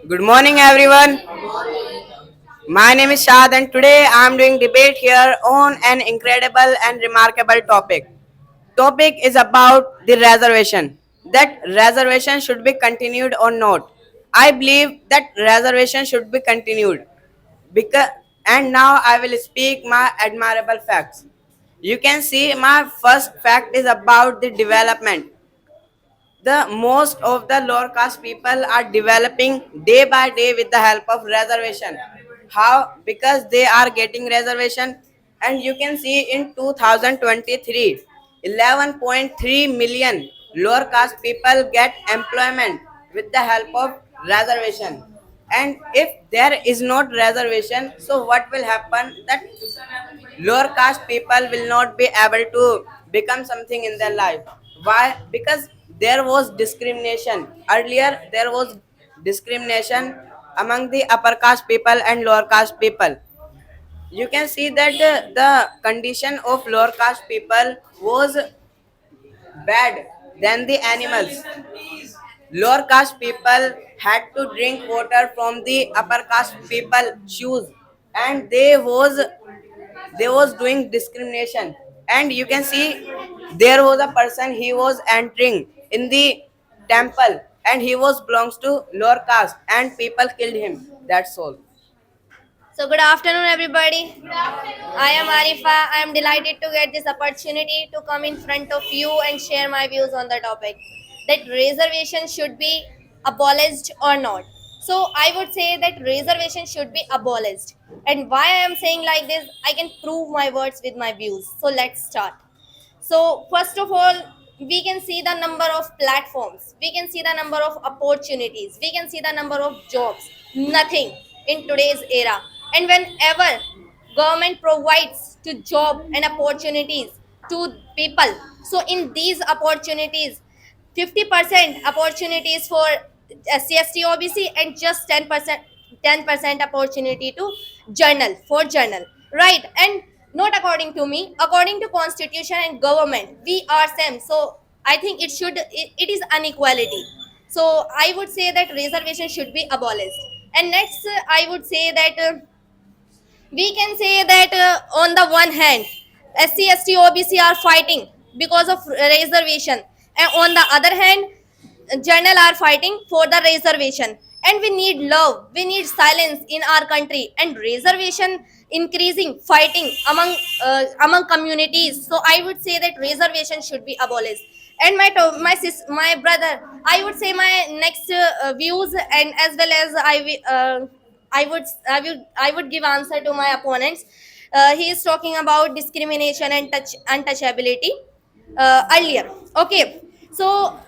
Good morning, everyone. My name is Shad, and today I am doing debate here on an incredible and remarkable topic. Topic is about the reservation. That reservation should be continued or not. I believe that reservation should be continued. Because and now I will speak my admirable facts. You can see my first fact is about the development. The most of the lower caste people are developing day by day with the help of reservation. How? Because they are getting reservation, and you can see in 2023 11.3 million lower caste people get employment with the help of reservation. And if there is not reservation, so what will happen? That lower caste people will not be able to become something in their life. Why? Because there was discrimination earlier. There was discrimination among the upper caste people and lower caste people. You can see that the condition of lower caste people was bad than the animals. Lower caste people had to drink water from the upper caste people shoes, and they was doing discrimination. And you can see there was a person, he was entering in the temple, and he was belongs to lower caste, and people killed him. That's all. So good afternoon, everybody. I am Arifa. I am delighted to get this opportunity to come in front of you and share my views on the topic that reservation should be abolished or not. So I would say that reservation should be abolished. And why I am saying like this, I can prove my words with my views. So let's start. So, first of all, we can see the number of platforms, we can see the number of opportunities, we can see the number of jobs. Nothing in today's era. And whenever government provides to job and opportunities to people, so in these opportunities, 50% opportunities for SC/ST OBC and just 10% opportunity to journal, right? And not according to me, according to constitution and government, we are same. So I think it is inequality. So I would say that reservation should be abolished. And next, I would say that we can say that on the one hand, SC/ST OBC are fighting because of reservation, and on the other hand, journal are fighting for the reservation. And we need love, we need silence in our country, and reservation increasing fighting among communities. So I would say that reservation should be abolished. And my brother, I would say my next views, and as well as I would give answer to my opponents. He is talking about discrimination and untouchability earlier. Okay, so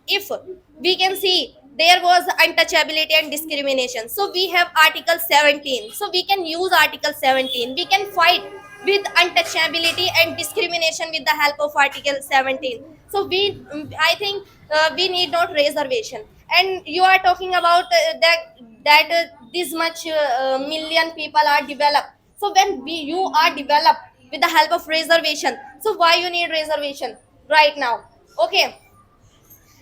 if we can see there was untouchability and discrimination, so we have article 17, so we can use article 17, we can fight with untouchability and discrimination with the help of article 17. So I think we need not reservation. And you are talking about that this much million people are developed. So when you are developed with the help of reservation, so why you need reservation right now? Okay.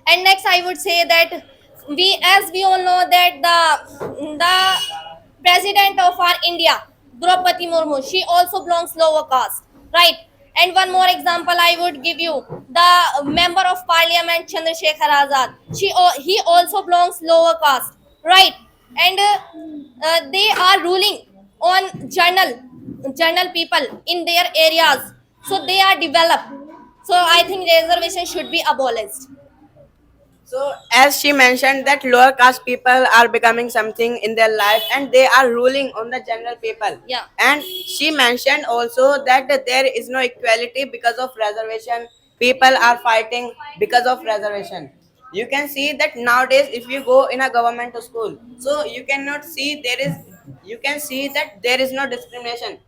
And next, I would say that we all know that the president of our India, Draupadi Murmu, she also belongs lower caste, right? And one more example I would give you, the member of parliament Chandrasekhar Azad, he also belongs lower caste, right? And they are ruling on journal people in their areas, so they are developed. So I think reservation should be abolished. So, as she mentioned, that lower caste people are becoming something in their life, and they are ruling on the general people. Yeah. And she mentioned also that there is no equality because of reservation. People are fighting because of reservation. You can see that nowadays, if you go in a government school, so you cannot see you can see that there is no discrimination.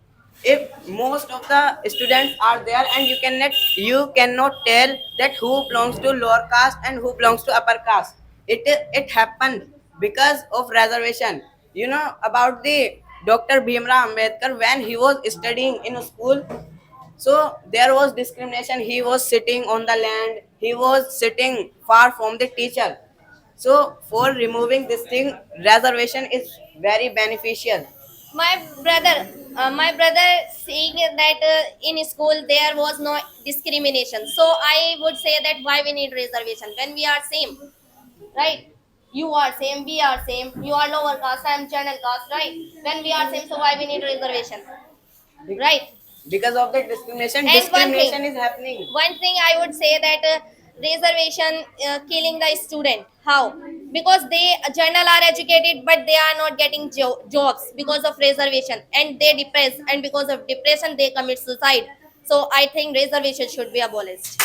If most of the students are there, and you cannot tell that who belongs to lower caste and who belongs to upper caste. It happened because of reservation. You know about the Dr. Bhimrao Ambedkar when he was studying in a school. So there was discrimination. He was sitting on the land, he was sitting far from the teacher. So for removing this thing, reservation is very beneficial. My brother saying that in school there was no discrimination, so I would say that why we need reservation when we are same, right? You are same, we are same, you are lower caste, I am general caste, right? When we are same, so why we need reservation, right? Because of the discrimination, And discrimination is happening. one thing I would say that reservation killing the student. How? Because they general are educated, but they are not getting jobs because of reservation, and they depress, and because of depression they commit suicide. So I think reservation should be abolished.